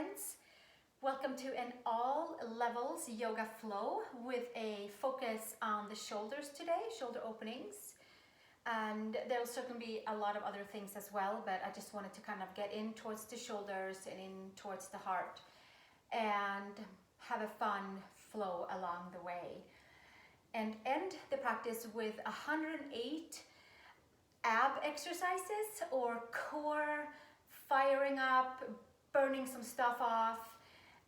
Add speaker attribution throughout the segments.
Speaker 1: friends. Welcome to an all levels yoga flow with a focus on the shoulders today, shoulder openings. And there'll certainly be a lot of other things as well, but I just wanted to kind of get in towards the shoulders and in towards the heart and have a fun flow along the way. And end the practice with 108 ab exercises or core firing up, burning some stuff off,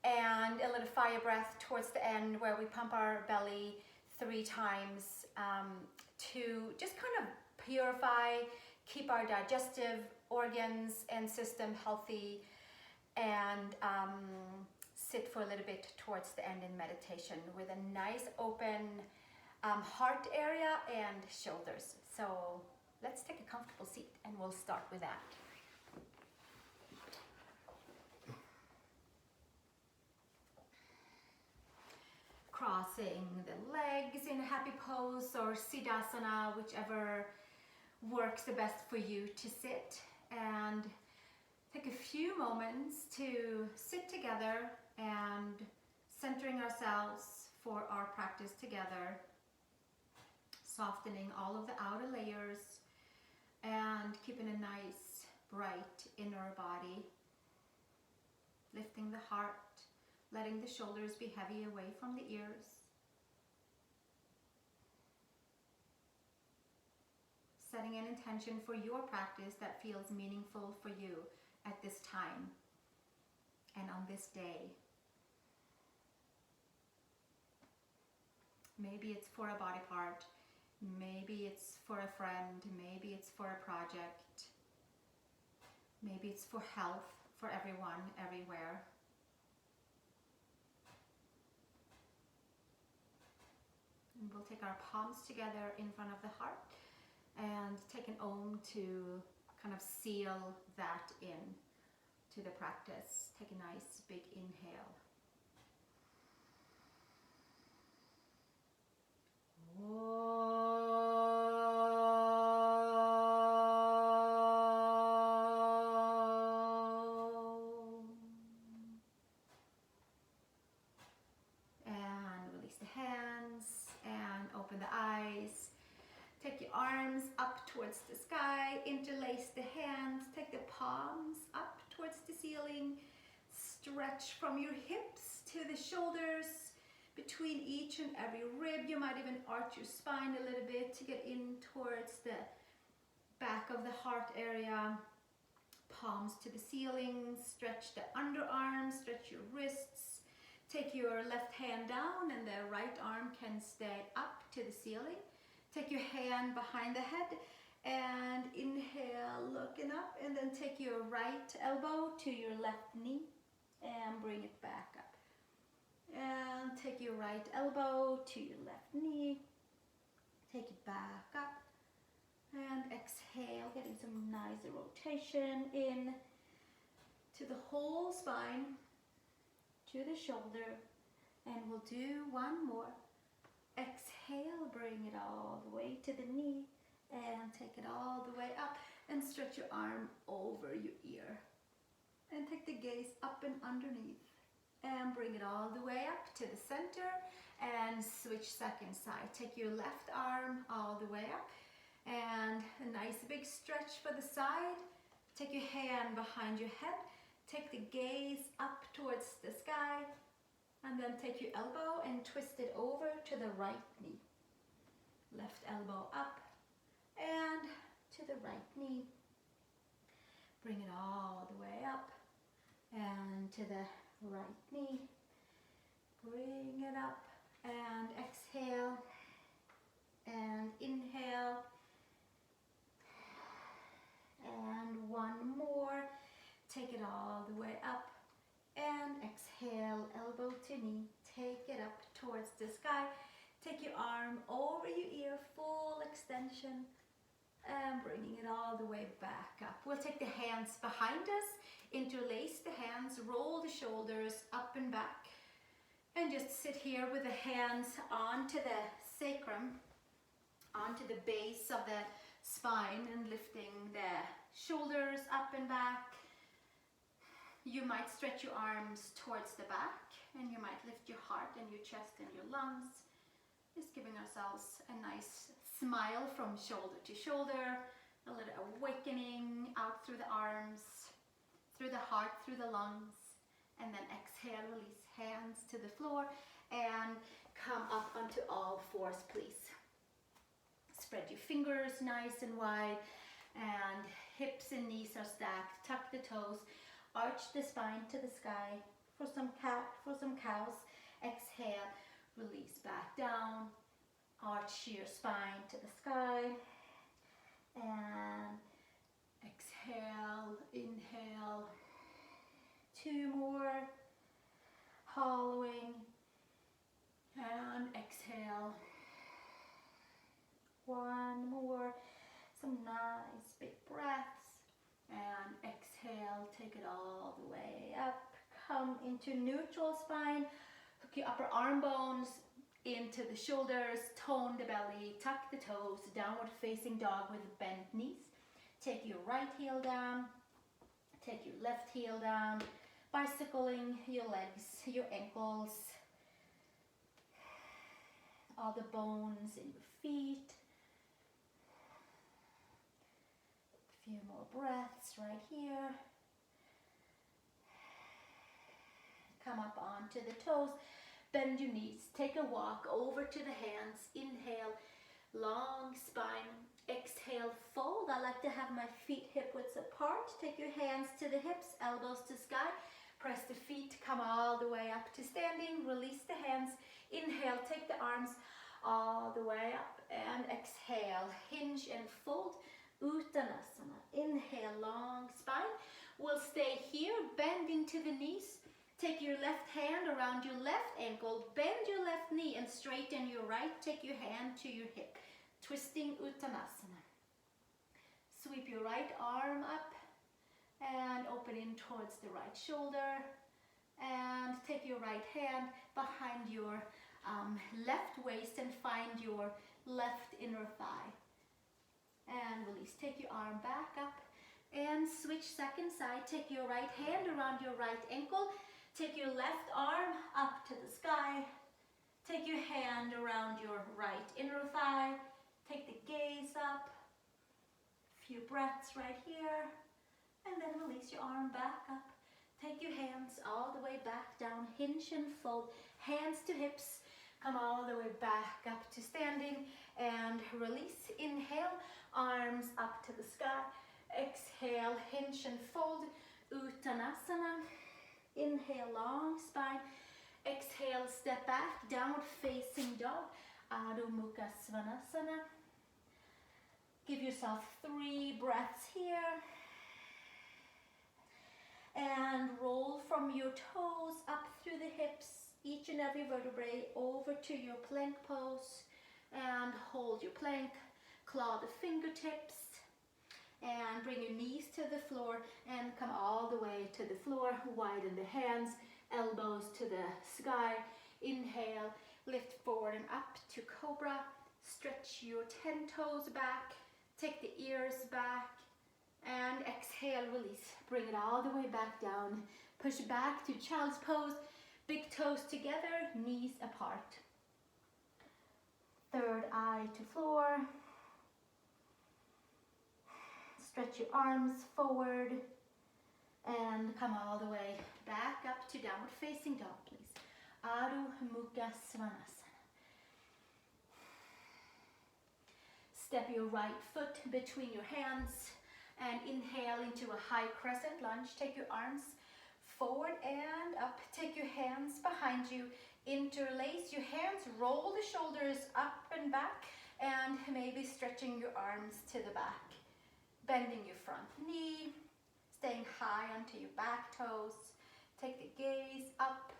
Speaker 1: and a little fire breath towards the end where we pump our belly 3 times to just kind of purify, keep our digestive organs and system healthy, and sit for a little bit towards the end in meditation with a nice open heart area and shoulders. So let's take a comfortable seat and we'll start with that. Crossing the legs in a happy pose or siddhasana, whichever works the best for you to sit, and take a few moments to sit together and centering ourselves for our practice together, softening all of the outer layers and keeping a nice bright inner body, lifting the heart, letting the shoulders be heavy away from the ears. Setting an intention for your practice that feels meaningful for you at this time and on this day. Maybe it's for a body part, maybe it's for a friend, maybe it's for a project, maybe it's for health, for everyone, everywhere. And we'll take our palms together in front of the heart and take an Om to kind of seal that in to the practice. Take a nice big inhale. And release the hands and open the eyes. Take your arms up towards the sky, interlace the hands, take the palms up towards the ceiling, stretch from your hips to the shoulders, between each and every rib. You might even arch your spine a little bit to get in towards the back of the heart area. Palms to the ceiling, stretch the underarms, stretch your wrists. Take your left hand down and the right arm can stay up to the ceiling. Take your hand behind the head and inhale, looking up, and then take your right elbow to your left knee and bring it back up. And take your right elbow to your left knee, take it back up, and exhale, getting some nice rotation in to the whole spine, to the shoulder, and we'll do one more. Exhale, bring it all the way to the knee and take it all the way up and stretch your arm over your ear and take the gaze up and underneath and bring it all the way up to the center and switch second side. Take your left arm all the way up and a nice big stretch for the side. Take your hand behind your head, take the gaze up towards the sky, and then take your elbow and twist it over to the right knee. Left elbow up and to the right knee. Bring it all the way up and to the right knee. Bring it up and exhale and inhale. And one more. Take it all the way up. And exhale, elbow to knee, take it up towards the sky. Take your arm over your ear, full extension, and bringing it all the way back up. We'll take the hands behind us, interlace the hands, roll the shoulders up and back, and just sit here with the hands onto the sacrum, onto the base of the spine, and lifting the shoulders up and back. You might stretch your arms towards the back, and you might lift your heart and your chest and your lungs. Just giving ourselves a nice smile from shoulder to shoulder, a little awakening out through the arms, through the heart, through the lungs, and then exhale, release hands to the floor, and come up onto all fours, please. Spread your fingers nice and wide, and hips and knees are stacked. Tuck the toes, arch the spine to the sky. For some cat, for some cows, exhale, release back down, arch your spine to the sky, and exhale, inhale, 2 more, hollowing, and exhale, 1 more, some nice big breaths, and exhale, take it all the way up, come into neutral spine, hook your upper arm bones into the shoulders, tone the belly, tuck the toes, downward facing dog with bent knees. Take your right heel down, take your left heel down, bicycling your legs, your ankles, all the bones in your feet. A few more breaths right here. Come up onto the toes, bend your knees, take a walk over to the hands, inhale, long spine, exhale, fold. I like to have my feet hip widths apart. Take your hands to the hips, elbows to sky, press the feet, come all the way up to standing, release the hands, inhale, take the arms all the way up, and exhale, hinge and fold, Uttanasana. Inhale, long spine. We'll stay here, bending to the knees. Take your left hand around your left ankle, bend your left knee and straighten your right. Take your hand to your hip, twisting Uttanasana. Sweep your right arm up and open in towards the right shoulder. And take your right hand behind your left waist and find your left inner thigh. And release. Take your arm back up and switch second side. Take your right hand around your right ankle. Take your left arm up to the sky. Take your hand around your right inner thigh. Take the gaze up. A few breaths right here. And then release your arm back up. Take your hands all the way back down. Hinge and fold. Hands to hips. Come all the way back up to standing. And release. Inhale. Arms up to the sky. Exhale. Hinge and fold. Uttanasana. Inhale, long spine. Exhale, step back, downward facing dog. Adho Mukha Svanasana. Give yourself 3 breaths here. And roll from your toes up through the hips, each and every vertebrae, over to your plank pose. And hold your plank, claw the fingertips. And bring your knees to the floor and come all the way to the floor. Widen the hands, elbows to the sky. Inhale, lift forward and up to cobra. Stretch your 10 toes back. Take the ears back. And exhale, release. Bring it all the way back down. Push back to child's pose. Big toes together, knees apart. Third eye to floor. Stretch your arms forward and come all the way back up to downward facing dog, please. Adho Mukha Svanasana. Step your right foot between your hands and inhale into a high crescent lunge. Take your arms forward and up. Take your hands behind you. Interlace your hands. Roll the shoulders up and back, and maybe stretching your arms to the back. Bending your front knee, staying high onto your back toes. Take the gaze up,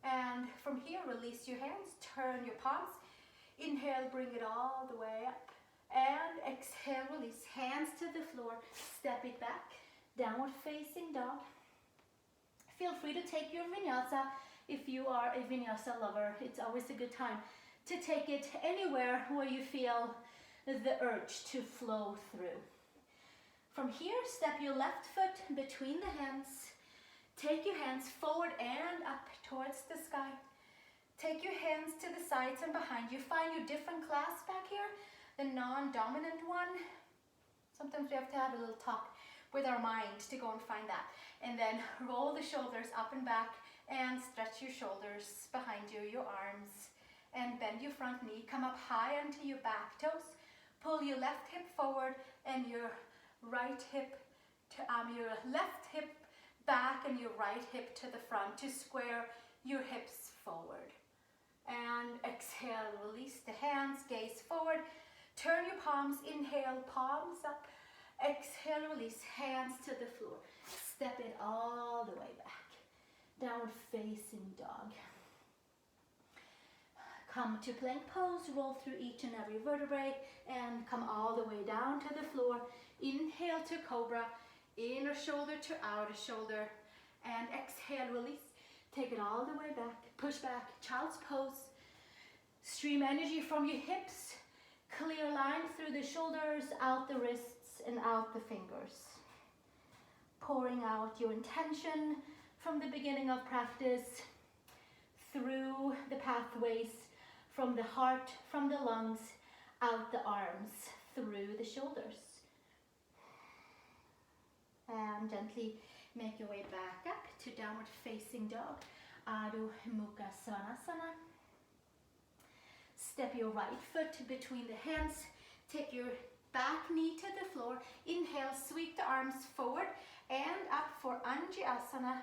Speaker 1: and from here, release your hands, turn your palms. Inhale, bring it all the way up, and exhale, release. Hands to the floor, step it back, downward facing dog. Feel free to take your vinyasa if you are a vinyasa lover. It's always a good time to take it anywhere where you feel the urge to flow through. From here, step your left foot between the hands. Take your hands forward and up towards the sky. Take your hands to the sides and behind you. Find your different class back here, the non-dominant one. Sometimes we have to have a little talk with our mind to go and find that. And then roll the shoulders up and back and stretch your shoulders behind you, your arms. And bend your front knee. Come up high onto your back toes. Pull your left hip forward and your right hip to your left hip back and your right hip to the front to square your hips forward. And exhale, release the hands, gaze forward. Turn your palms, inhale, palms up. Exhale, release, hands to the floor. Step it all the way back. Downward facing dog. Come to plank pose, roll through each and every vertebrae and come all the way down to the floor. Inhale to cobra, inner shoulder to outer shoulder, and exhale, release. Take it all the way back, push back, child's pose. Stream energy from your hips, clear line through the shoulders, out the wrists and out the fingers. Pouring out your intention from the beginning of practice through the pathways from the heart, from the lungs, out the arms, through the shoulders. And gently make your way back up to downward facing dog, Adho Mukha Svanasana. Step your right foot between the hands, take your back knee to the floor, inhale, sweep the arms forward and up for Anjasana,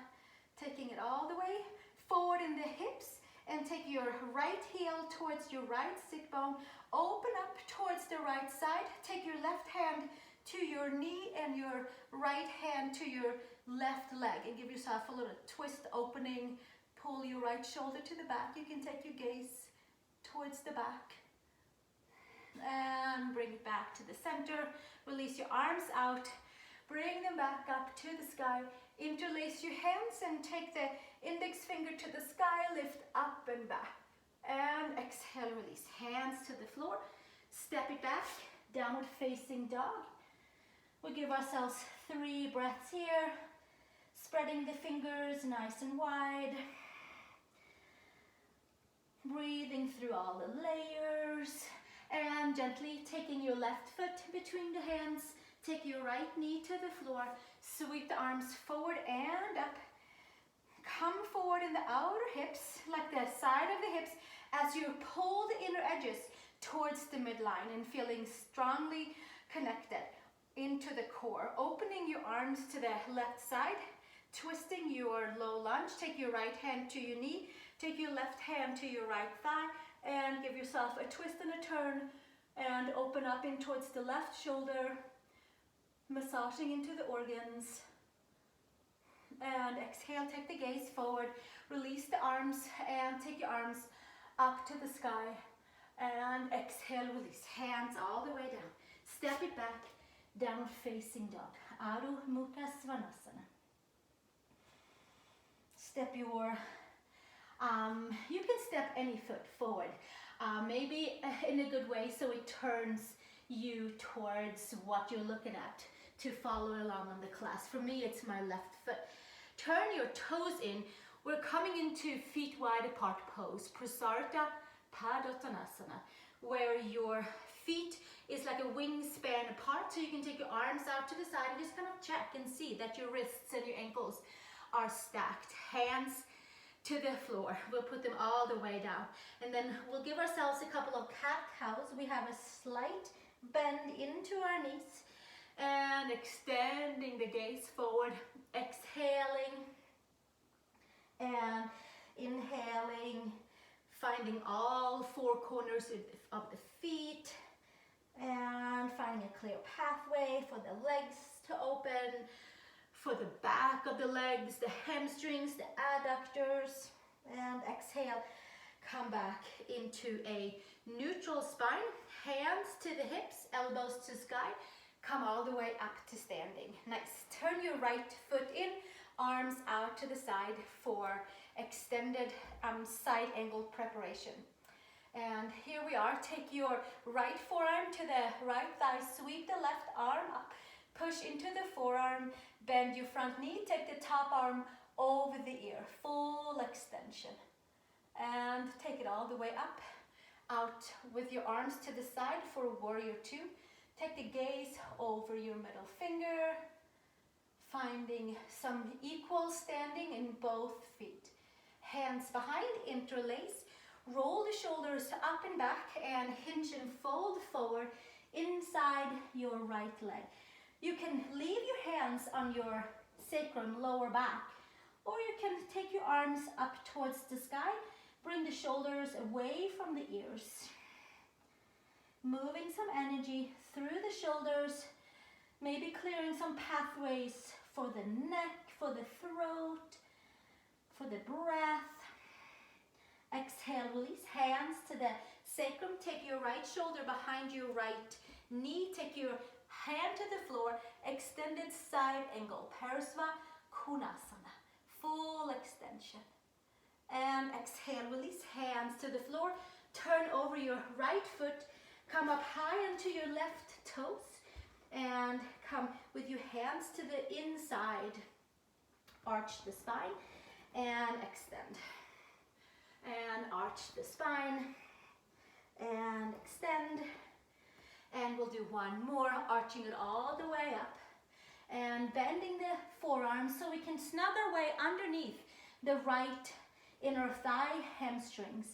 Speaker 1: taking it all the way forward in the hips, and take your right heel towards your right sit bone, open up towards the right side, take your left hand to your knee and your right hand to your left leg, and give yourself a little twist opening. Pull your right shoulder to the back. You can take your gaze towards the back and bring it back to the center. Release your arms out, bring them back up to the sky. Interlace your hands and take the index finger to the sky, lift up and back. And exhale, release. Hands to the floor. Step it back, downward facing dog. We'll give ourselves 3 breaths here. Spreading the fingers nice and wide. Breathing through all the layers. And gently taking your left foot between the hands. Take your right knee to the floor. Sweep the arms forward and up. Come forward in the outer hips, like the side of the hips, as you pull the inner edges towards the midline and feeling strongly connected into the core. Opening your arms to the left side, twisting your low lunge. Take your right hand to your knee, take your left hand to your right thigh, and give yourself a twist and a turn, and open up in towards the left shoulder, massaging into the organs. And exhale, take the gaze forward, release the arms and take your arms up to the sky. And exhale, release, hands all the way down. Step it back, downward facing dog, Adho Mukha Svanasana. Step your, you can step any foot forward, maybe in a good way so it turns you towards what you're looking at to follow along on the class. For me, it's my left foot. Turn your toes in. We're coming into feet wide apart pose, Prasarita Padottanasana, where your feet is like a wingspan apart, so you can take your arms out to the side and just kind of check and see that your wrists and your ankles are stacked. Hands to the floor. We'll put them all the way down. And then we'll give ourselves a couple of cat-cows. We have a slight bend into our knees and extending the gaze forward. Exhaling and inhaling, finding all 4 corners of the feet and finding a clear pathway for the legs to open, for the back of the legs, the hamstrings, the adductors. And exhale, come back into a neutral spine, hands to the hips, elbows to sky. Come all the way up to standing. Next, turn your right foot in, arms out to the side for extended side angle preparation. And here we are. Take your right forearm to the right thigh, sweep the left arm up, push into the forearm, bend your front knee, take the top arm over the ear, full extension. And take it all the way up, out with your arms to the side for warrior two. Take the gaze over your middle finger, finding some equal standing in both feet. Hands behind, interlace, roll the shoulders up and back and hinge and fold forward inside your right leg. You can leave your hands on your sacrum, lower back, or you can take your arms up towards the sky. Bring the shoulders away from the ears. Moving some energy through the shoulders, maybe clearing some pathways for the neck, for the throat, for the breath. Exhale, release, hands to the sacrum. Take your right shoulder behind your right knee. Take your hand to the floor, extended side angle, Konasana, full extension. And exhale, release, hands to the floor. Turn over your right foot, come up high onto your left toes, and come with your hands to the inside. Arch the spine and extend. And arch the spine and extend. And we'll do one more, arching it all the way up. And bending the forearms so we can snug our way underneath the right inner thigh, hamstrings.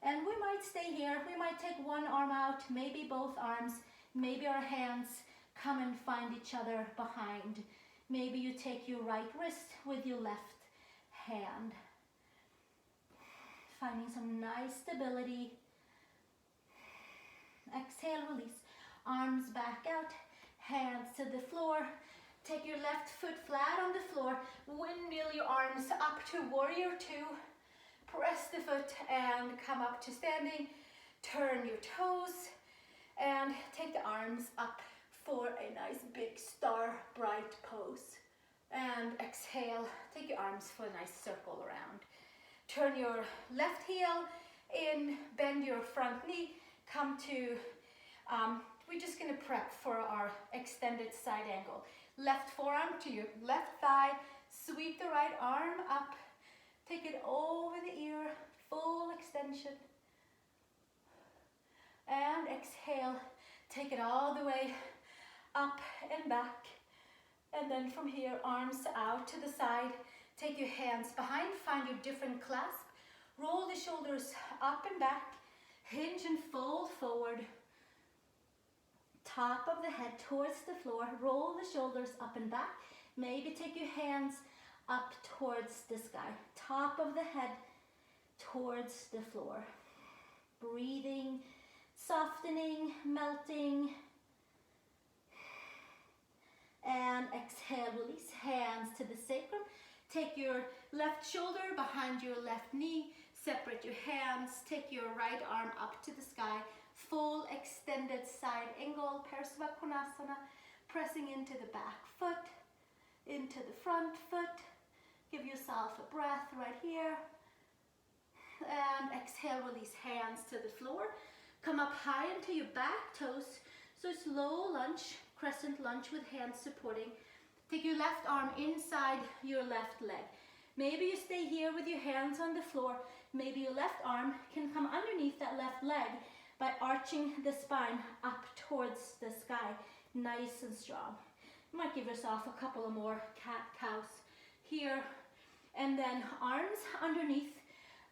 Speaker 1: And we might stay here, we might take one arm out, maybe both arms, maybe our hands come and find each other behind. Maybe you take your right wrist with your left hand. Finding some nice stability. Exhale, release, arms back out, hands to the floor. Take your left foot flat on the floor, windmill your arms up to warrior two. Press the foot and come up to standing. Turn your toes and take the arms up for a nice big star bright pose. And exhale, take your arms for a nice circle around. Turn your left heel in, bend your front knee, come to, we're just gonna prep for our extended side angle. Left forearm to your left thigh, sweep the right arm up, take it over the ear, full extension. And exhale, take it all the way up and back. And then from here, arms out to the side. Take your hands behind, find your different clasp. Roll the shoulders up and back. Hinge and fold forward. Top of the head towards the floor. Roll the shoulders up and back. Maybe take your hands up towards the sky. Top of the head towards the floor. Breathing, softening, melting. And exhale, release, hands to the sacrum. Take your left shoulder behind your left knee. Separate your hands. Take your right arm up to the sky. Full extended side angle, Konasana. Pressing into the back foot, into the front foot. Give yourself a breath right here. And exhale, release, hands to the floor. Come up high into your back toes. So slow lunge, crescent lunge with hands supporting. Take your left arm inside your left leg. Maybe you stay here with your hands on the floor. Maybe your left arm can come underneath that left leg by arching the spine up towards the sky, nice and strong. You might give yourself a couple of more cat-cows here. And then arms underneath,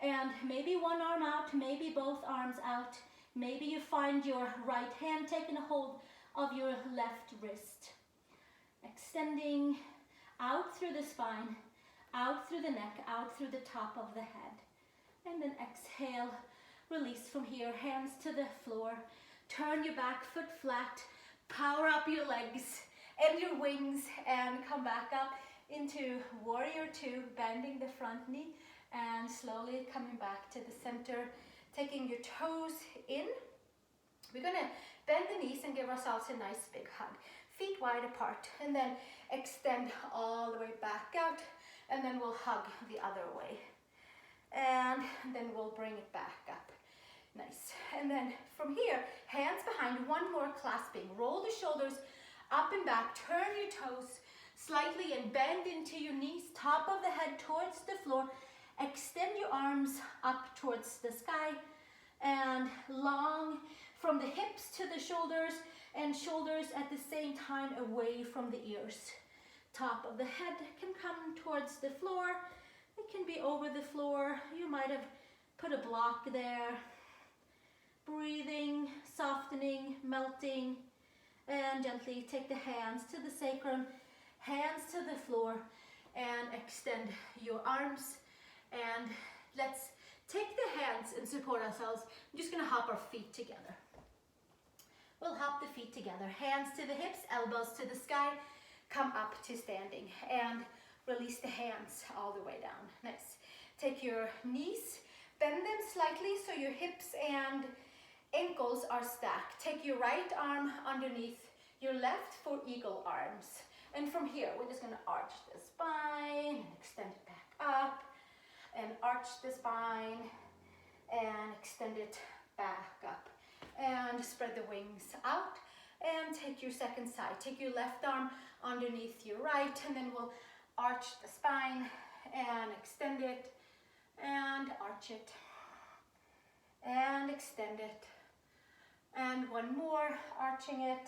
Speaker 1: and maybe one arm out, maybe both arms out. Maybe you find your right hand taking a hold of your left wrist. Extending out through the spine, out through the neck, out through the top of the head. And then exhale, release from here, hands to the floor. Turn your back foot flat, power up your legs and your wings, and come back up into warrior two, bending the front knee and slowly coming back to the center, taking your toes in. We're gonna bend the knees and give ourselves a nice big hug. Feet wide apart, and then extend all the way back out, and then we'll hug the other way. And then we'll bring it back up. Nice. And then from here, hands behind, one more clasping. Roll the shoulders up and back, turn your toes,
Speaker 2: slightly and bend into your knees, top of the head towards the floor. Extend your arms up towards the sky and long from the hips to the shoulders, and shoulders at the same time away from the ears. Top of the head can come towards the floor. It can be over the floor. You might have put a block there. Breathing, softening, melting, and gently take the hands to the sacrum, hands to the floor, and extend your arms. And let's take the hands and support ourselves. I'm just gonna hop our feet together. We'll hop the feet together, hands to the hips, elbows to the sky, come up to standing, and release the hands all the way down. Nice. Take your knees, bend them slightly so your hips and ankles are stacked. Take your right arm underneath your left for eagle arms. And from here, we're just gonna arch the spine and extend it back up, and arch the spine and extend it back up. And spread the wings out and take your second side. Take your left arm underneath your right, and then we'll arch the spine and extend it and arch it and extend it. And one more, arching it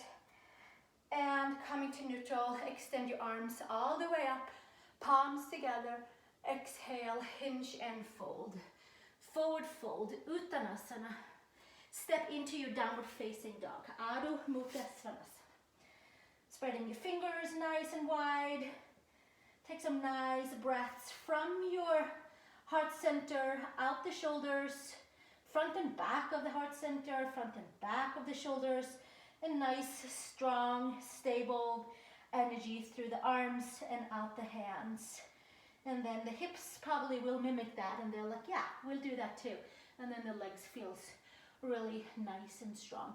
Speaker 2: and coming to neutral. Extend your arms all the way up, palms together. Exhale, hinge and fold. Forward fold, Uttanasana. Step into your downward facing dog, Adho Mukha Svanasana. Spreading your fingers nice and wide. Take some nice breaths from your heart center, out the shoulders, front and back of the heart center, front and back of the shoulders, and nice, strong, stable energy through the arms and out the hands. And then the hips probably will mimic that, and they're like, yeah, we'll do that too. And then the legs feels really nice and strong.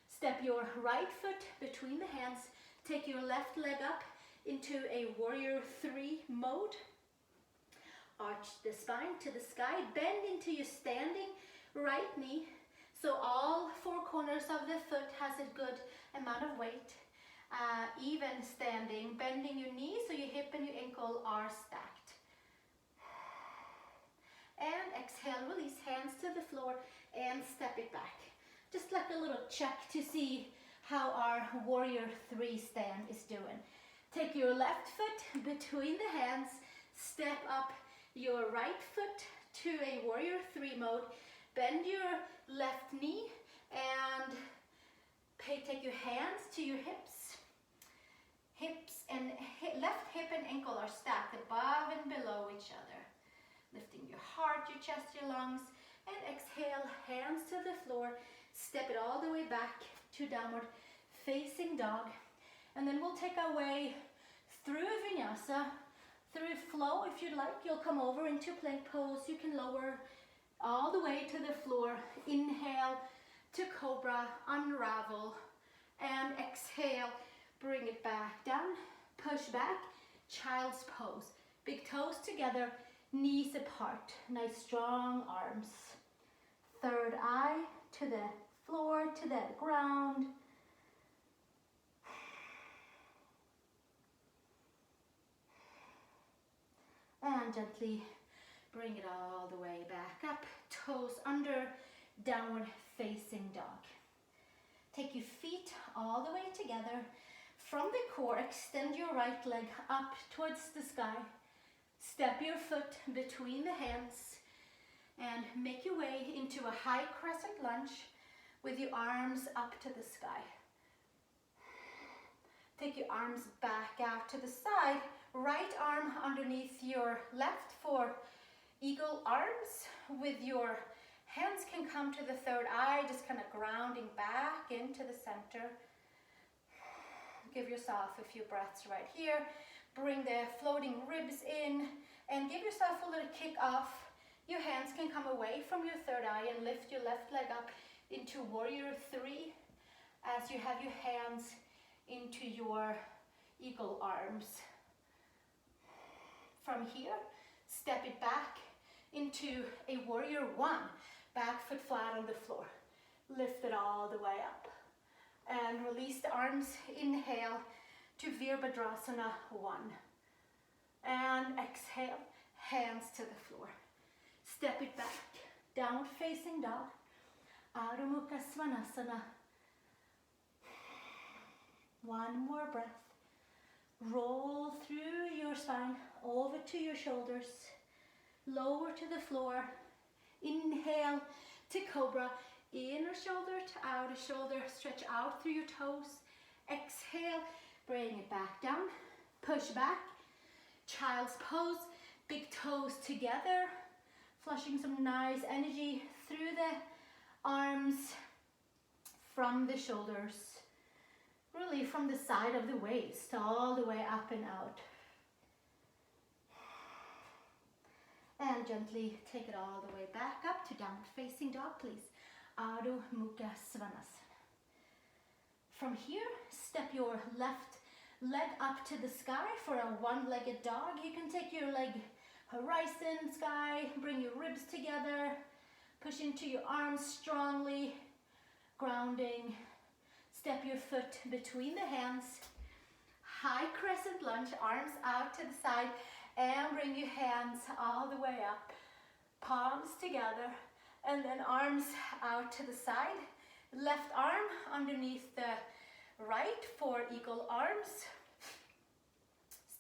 Speaker 2: Step your right foot between the hands. Take your left leg up into a warrior 3 mode. Arch the spine to the sky. Bend into your standing right knee. So all 4 corners of the foot has a good amount of weight. Even standing, bending your knees so your hip and your ankle are stacked. And exhale, release, hands to the floor and step it back. Just like a little check to see how our warrior 3 stand is doing. Take your left foot between the hands, step up your right foot to a warrior 3 mode, bend your left knee and take your hands to your hips. Left hip and ankle are stacked above and below each other. Lifting your heart, your chest, your lungs, and exhale, hands to the floor. Step it all the way back to downward facing dog. And then we'll take our way through vinyasa, through flow. If you'd like, you'll come over into plank pose. You can lower all the way to the floor. Inhale to cobra, unravel, and exhale. Bring it back down, push back, child's pose. Big toes together, knees apart, nice strong arms. Third eye to the floor, to the ground. And gently bring it all the way back up, toes under, downward facing dog. Take your feet all the way together. From the core, extend your right leg up towards the sky. Step your foot between the hands and make your way into a high crescent lunge with your arms up to the sky. Take your arms back out to the side. Right arm underneath your left for eagle arms. With your hands can come to the third eye, just kind of grounding back into the center. Give yourself a few breaths right here. Bring the floating ribs in and give yourself a little kick off. Your hands can come away from your third eye and lift your left leg up into warrior 3 as you have your hands into your eagle arms. From here, step it back into a warrior 1, back foot flat on the floor. Lift it all the way up. And release the arms, inhale to Virabhadrasana 1. And exhale, hands to the floor. Step it back, downward facing dog, Adho Mukha Svanasana. One more breath. Roll through your spine, over to your shoulders, lower to the floor. Inhale to Cobra, inner shoulder to outer shoulder, stretch out through your toes. Exhale, bring it back down, push back. Child's pose, big toes together, flushing some nice energy through the arms, from the shoulders, really from the side of the waist, all the way up and out. And gently take it all the way back up to downward facing dog, please. Adho Mukha Svanasana. From here, step your left leg up to the sky for a one-legged dog. You can take your leg horizon, sky, bring your ribs together, push into your arms strongly, grounding. Step your foot between the hands. High crescent lunge, arms out to the side, and bring your hands all the way up. Palms together, and then arms out to the side. Left arm underneath the right for eagle arms.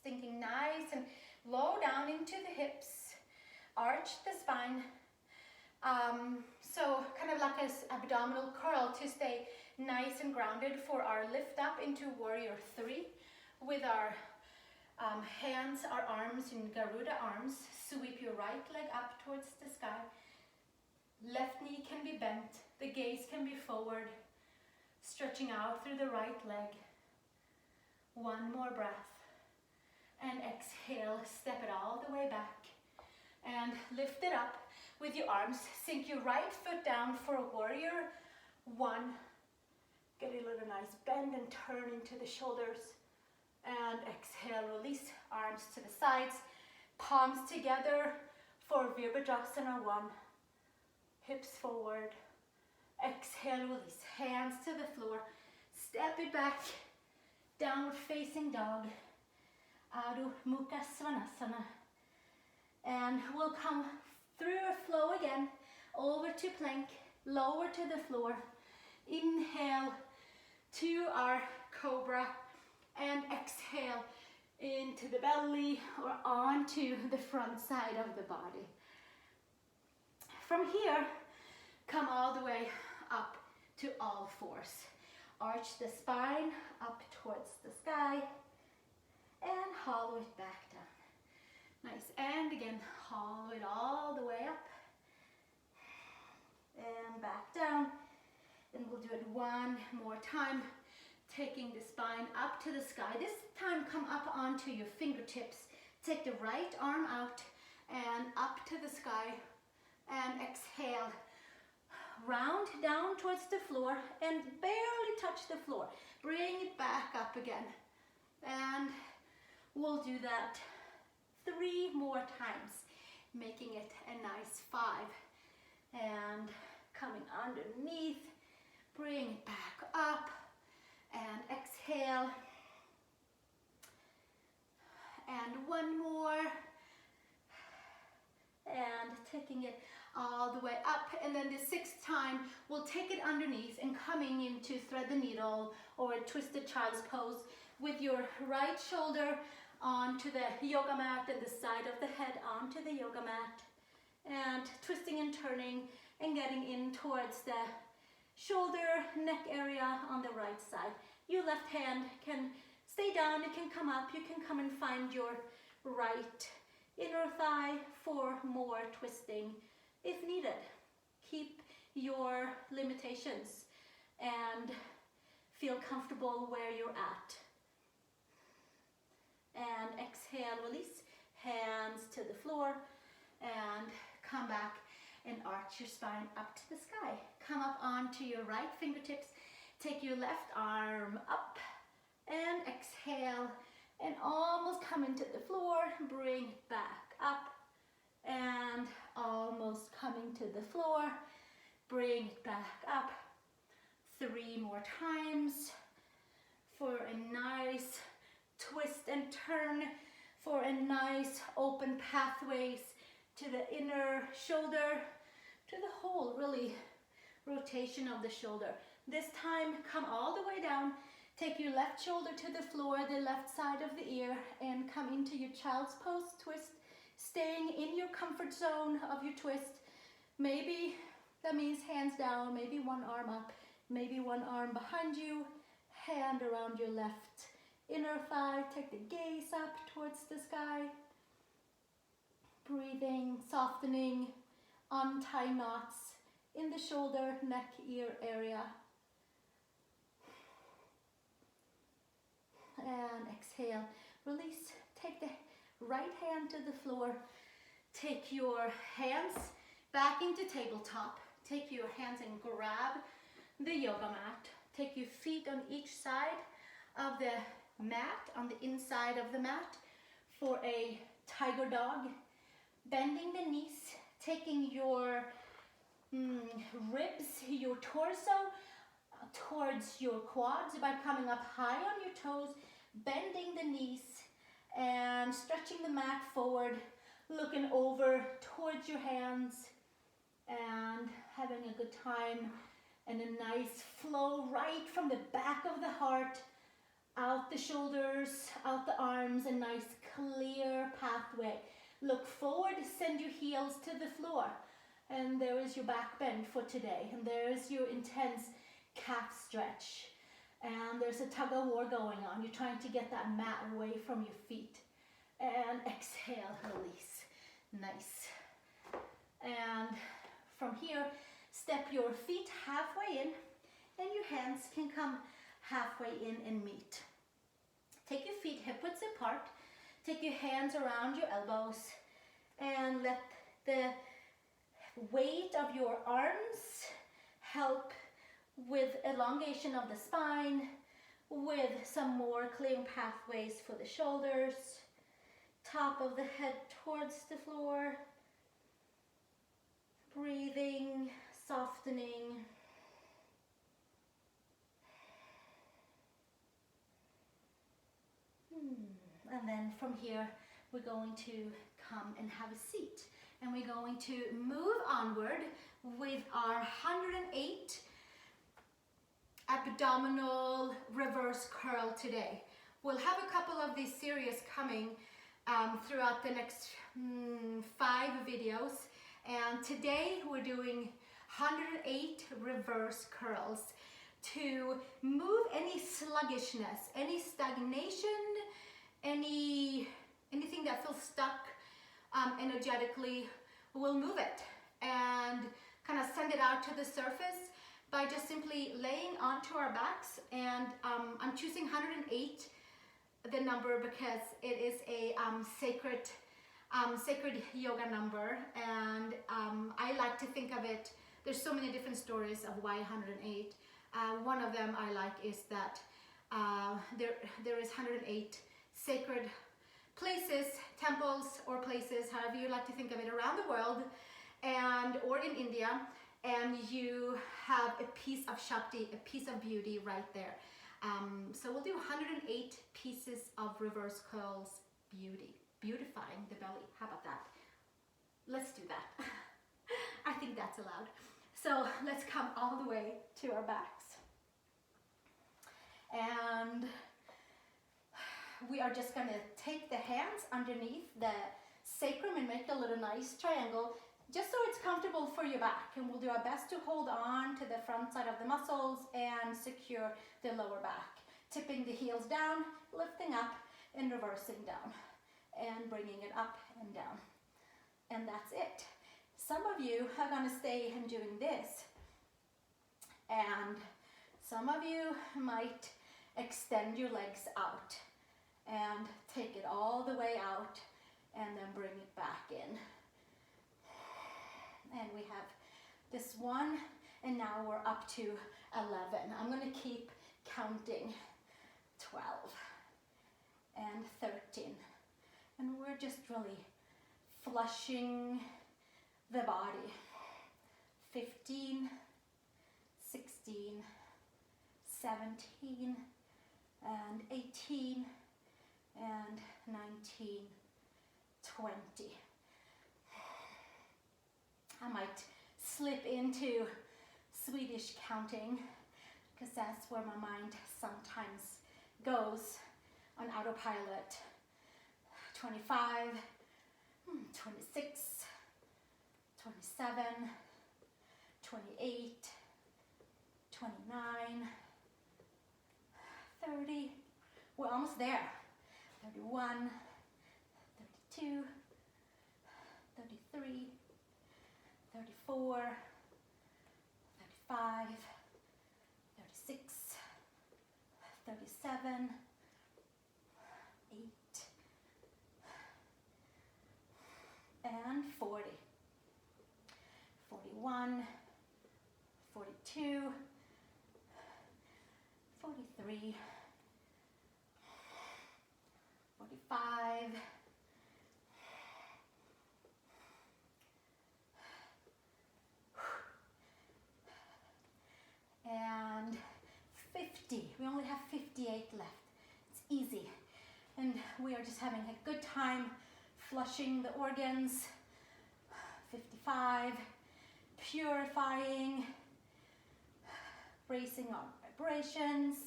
Speaker 2: Sinking nice and low down into the hips. Arch the spine. So kind of like an abdominal curl to stay nice and grounded for our lift up into warrior 3 with our hands, our arms in Garuda arms. Sweep your right leg up towards the sky. Left knee can be bent, the gaze can be forward, stretching out through the right leg. One more breath. And exhale, step it all the way back. And lift it up with your arms. Sink your right foot down for a warrior 1. Get a little nice bend and turn into the shoulders. And exhale, release, arms to the sides. Palms together for Virabhadrasana 1. Hips forward. Exhale, release, hands to the floor. Step it back, downward facing dog. Adho Mukha Svanasana. And we'll come through a flow again, over to plank, lower to the floor. Inhale to our cobra, and exhale into the belly or onto the front side of the body. From here, come all the way up to all fours. Arch the spine up towards the sky and hollow it back down. Nice, and again, hollow it all the way up and back down. And we'll do it one more time, taking the spine up to the sky. This time come up onto your fingertips. Take the right arm out and up to the sky, and exhale. Round down towards the floor and barely touch the floor. Bring it back up again. And we'll do that 3 more times, making it a nice 5. And coming underneath, bring it back up and exhale. And one more. And taking it all the way up, and then the 6th time we'll take it underneath and coming into thread the needle or a twisted child's pose with your right shoulder onto the yoga mat and the side of the head onto the yoga mat, and twisting and turning and getting in towards the shoulder neck area on the right side. Your left hand can stay down, you can come up, you can come and find your right inner thigh for more twisting if needed. Keep your limitations and feel comfortable where you're at. And exhale, release, hands to the floor, and come back and arch your spine up to the sky. Come up onto your right fingertips, take your left arm up, and exhale, and almost come into the floor, bring it back up, and almost coming to the floor, bring it back up. 3 more times for a nice twist and turn for a nice open pathways to the inner shoulder, to the whole really rotation of the shoulder. This time, come all the way down. Take your left shoulder to the floor, the left side of the ear, and come into your child's pose twist, staying in your comfort zone of your twist. Maybe that means hands down, maybe one arm up, maybe one arm behind you, hand around your left inner thigh. Take the gaze up towards the sky. Breathing, softening, untie knots in the shoulder, neck, ear area. And exhale, release. Take the right hand to the floor. Take your hands back into tabletop. Take your hands and grab the yoga mat. Take your feet on each side of the mat, on the inside of the mat for a tiger dog. Bending the knees, taking your ribs, your torso towards your quads by coming up high on your toes, bending the knees and stretching the mat forward, looking over towards your hands and having a good time and a nice flow right from the back of the heart, out the shoulders, out the arms, a nice clear pathway. Look forward, send your heels to the floor. And there is your back bend for today. And there is your intense calf stretch. And there's a tug of war going on. You're trying to get that mat away from your feet. And exhale, release. Nice. And from here, step your feet halfway in. And your hands can come halfway in and meet. Take your feet hip width apart. Take your hands around your elbows and let the weight of your arms help with elongation of the spine, with some more clearing pathways for the shoulders, top of the head towards the floor, breathing, softening. And then from here, we're going to come and have a seat. And we're going to move onward with our 108 abdominal reverse curl today. We'll have a couple of these series coming throughout the next 5 videos. And today we're doing 108 reverse curls to move any sluggishness, any stagnation, anything that feels stuck energetically. We'll move it and kind of send it out to the surface by just simply laying onto our backs. And I'm choosing 108, the number, because it is a sacred yoga number, and I like to think of it. There's so many different stories of why 108. One of them I like is that there is 108 sacred places, temples, or places, however you like to think of it, around the world, or in India, and you have a piece of Shakti, a piece of beauty right there. So we'll do 108 pieces of reverse curls, beautifying the belly. How about that? Let's do that. I think that's allowed. So let's come all the way to our backs. And we are just going to take the hands underneath the sacrum and make a little nice triangle, just so it's comfortable for your back. And we'll do our best to hold on to the front side of the muscles and secure the lower back. Tipping the heels down, lifting up and reversing down, and bringing it up and down. And that's it. Some of you are going to stay and doing this. And some of you might extend your legs out and take it all the way out and then bring it back in. And we have this one, and now we're up to 11. I'm going to keep counting. 12 and 13. And we're just really flushing the body. 15, 16, 17, and 18, and 19, 20. I might slip into Swedish counting because that's where my mind sometimes goes on autopilot. 25, 26, 27, 28, 29, 30. We're almost there. 31, 32, 33, 34, 35, 36, 37, 8, and 40. 41, 42, 43, 45, and 50. We only have 58 left. It's easy. And we are just having a good time flushing the organs. 55, purifying, raising our vibrations.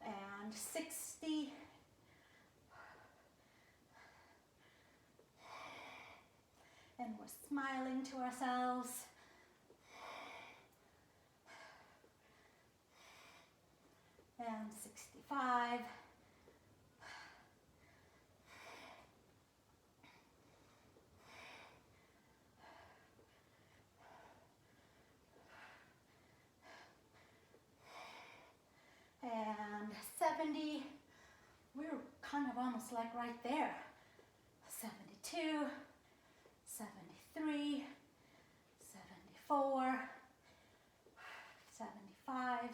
Speaker 2: And 60. And we're smiling to ourselves. And 65. And 70. We're kind of almost like right there. 72. 73, 74, 75,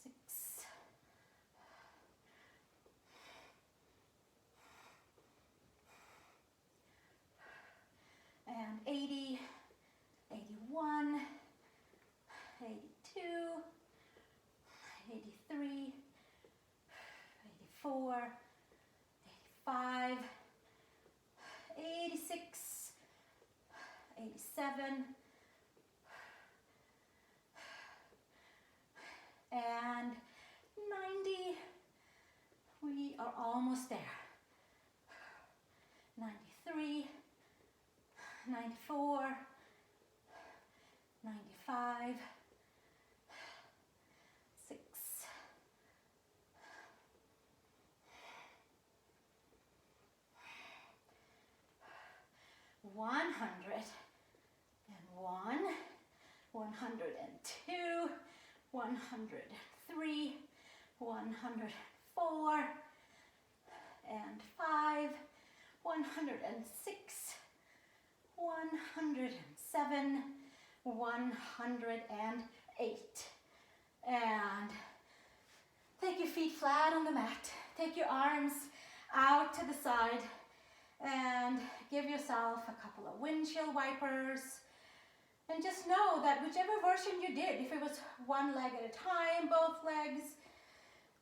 Speaker 2: 6, 80, 81, 82, 83, 84, 85, 86, 87, and 90. We are almost there. 93, 94, 95, 6, 101, 102, 103, 104, and 5, 106, 107, 108. And take your feet flat on the mat. Take your arms out to the side and give yourself a couple of windshield wipers. And just know that whichever version you did, if it was one leg at a time, both legs,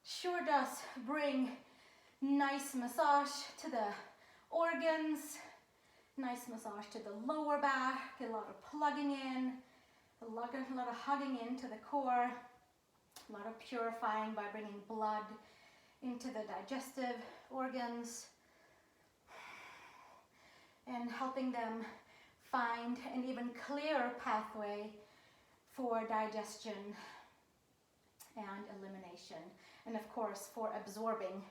Speaker 2: sure does bring nice massage to the organs, nice massage to the lower back, a lot of plugging in, a lot of hugging into the core, a lot of purifying by bringing blood into the digestive organs and helping them find an even clearer pathway for digestion and elimination, and of course for absorbing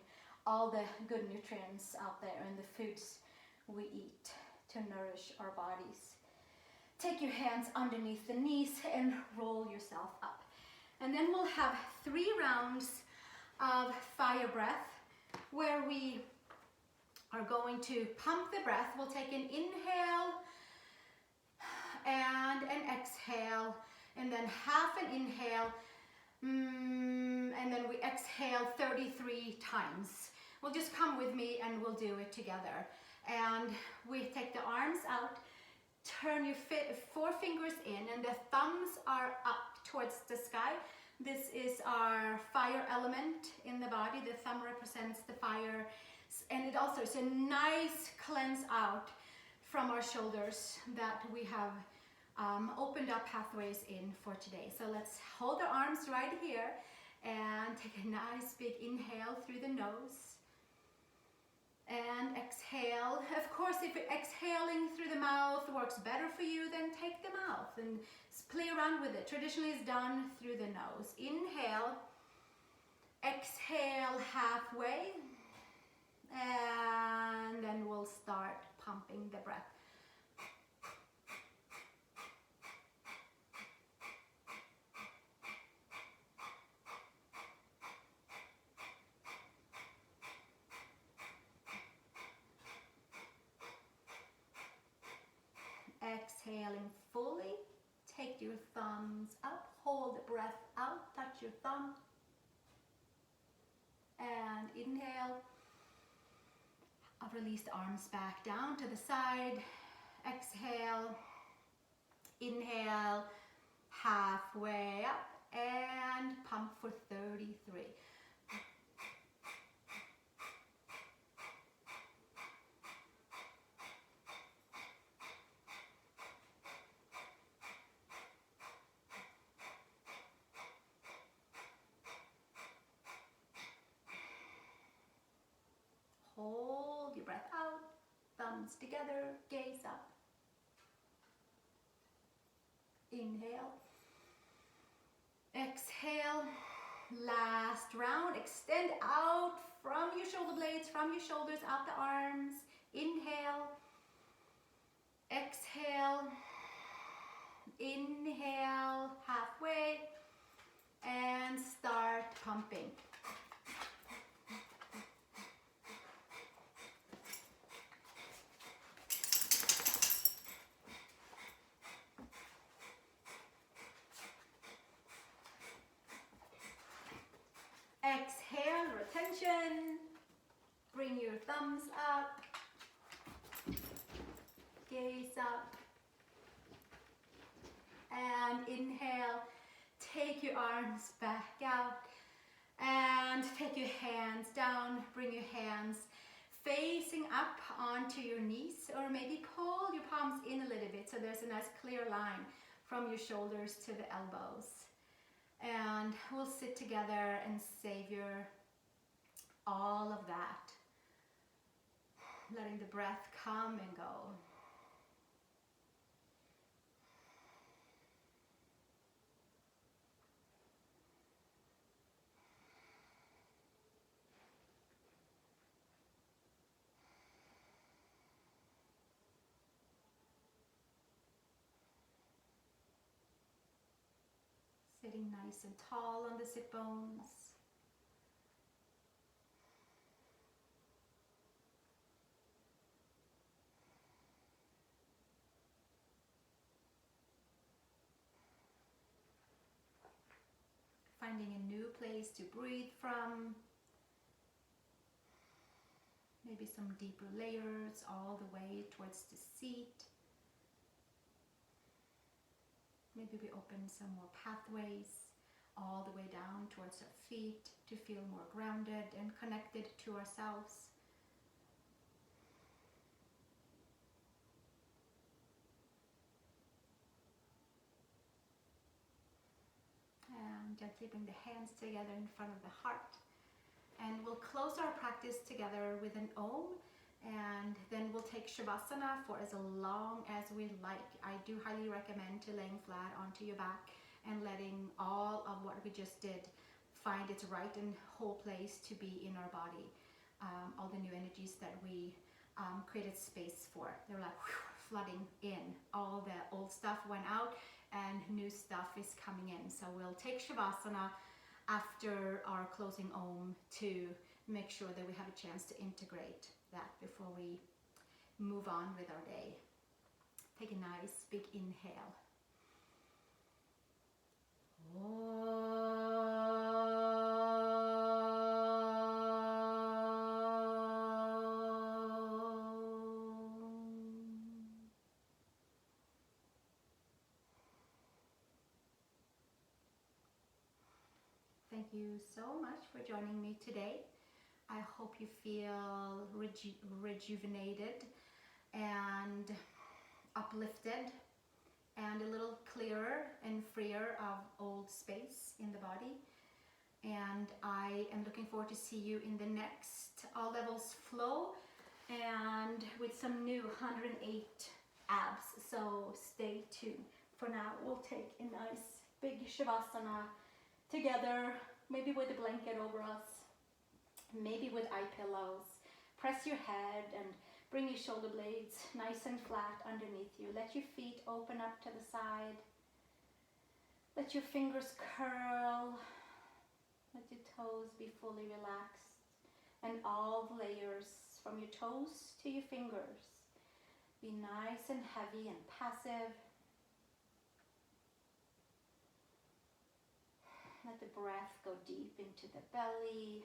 Speaker 2: all the good nutrients out there in the foods we eat to nourish our bodies. Take your hands underneath the knees and roll yourself up. And then we'll have 3 rounds of fire breath where we are going to pump the breath. We'll take an inhale and an exhale, and then half an inhale, and then we exhale 33 times. Well, just come with me and we'll do it together. And we take the arms out, turn your 4 fingers in, and the thumbs are up towards the sky.
Speaker 1: This is our fire element in the body. The thumb represents the fire, and it also is a nice cleanse out from our shoulders that we have opened up pathways in for today. So let's hold our arms right here and take a nice big inhale through the nose. And exhale. Of course, if exhaling through the mouth works better for you, then take the mouth and play around with it. Traditionally, it's done through the nose. Inhale, exhale halfway, and then we'll start pumping the breath. Exhaling fully, take your thumbs up, hold the breath out, touch your thumb, and inhale. I'll release the arms back down to the side. Exhale, inhale, halfway up, and pump for 33. Hold your breath out, thumbs together, gaze up. Inhale. Exhale. Last round. Extend out from your shoulder blades, from your shoulders, out the arms. Inhale. Exhale. Inhale halfway. And start pumping. Exhale, retention. Bring your thumbs up. Gaze up. And inhale. Take your arms back out. And take your hands down. Bring your hands facing up onto your knees. Or maybe pull your palms in a little bit so there's a nice clear line from your shoulders to the elbows. And we'll sit together and savor all of that. Letting the breath come and go. Sitting nice and tall on the sit bones. Finding a new place to breathe from. Maybe some deeper layers all the way towards the seat. Maybe we open some more pathways all the way down towards our feet to feel more grounded and connected to ourselves. And gently bring the hands together in front of the heart. And we'll close our practice together with an Om. And then we'll take Shavasana for as long as we like. I do highly recommend to laying flat onto your back and letting all of what we just did find its right and whole place to be in our body. All the new energies that we created space for. They're like flooding in. All the old stuff went out and new stuff is coming in. So we'll take Shavasana after our closing Om to make sure that we have a chance to integrate that before we move on with our day. Take a nice big inhale. thank you so much for joining me today. I hope you feel rejuvenated and uplifted and a little clearer and freer of old space in the body. And I am looking forward to see you in the next All Levels Flow and with some new 108 abs. So stay tuned. For now, we'll take a nice big Shavasana together, maybe with a blanket over us, maybe with eye pillows. Press your head and bring your shoulder blades nice and flat underneath you. Let your feet open up to the side. Let your fingers curl. Let your toes be fully relaxed. And all the layers from your toes to your fingers be nice and heavy and passive. Let the breath go deep into the belly.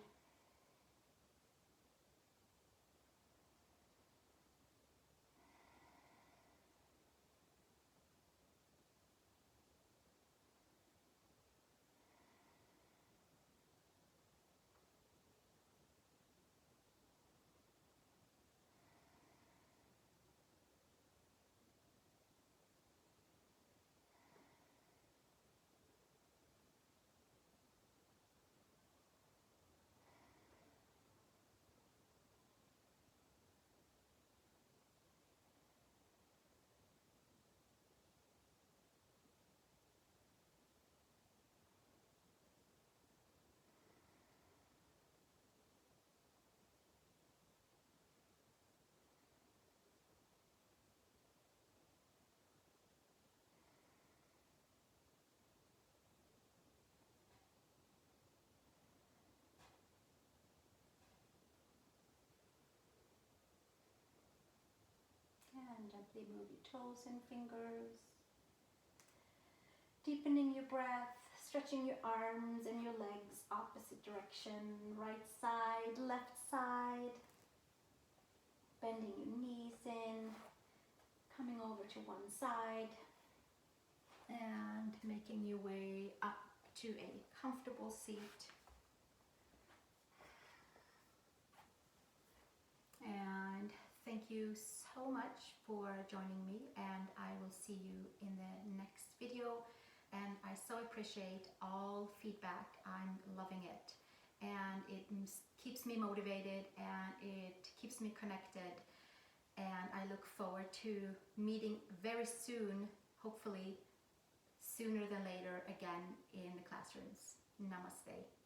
Speaker 1: And gently move your toes and fingers. Deepening your breath, stretching your arms and your legs opposite direction, right side, left side. Bending your knees in, coming over to one side, and making your way up to a comfortable seat. And thank you so much for joining me, and I will see you in the next video. And I so appreciate all feedback. I'm loving it. And it keeps me motivated and it keeps me connected. And I look forward to meeting very soon, hopefully sooner than later, again in the classrooms. Namaste.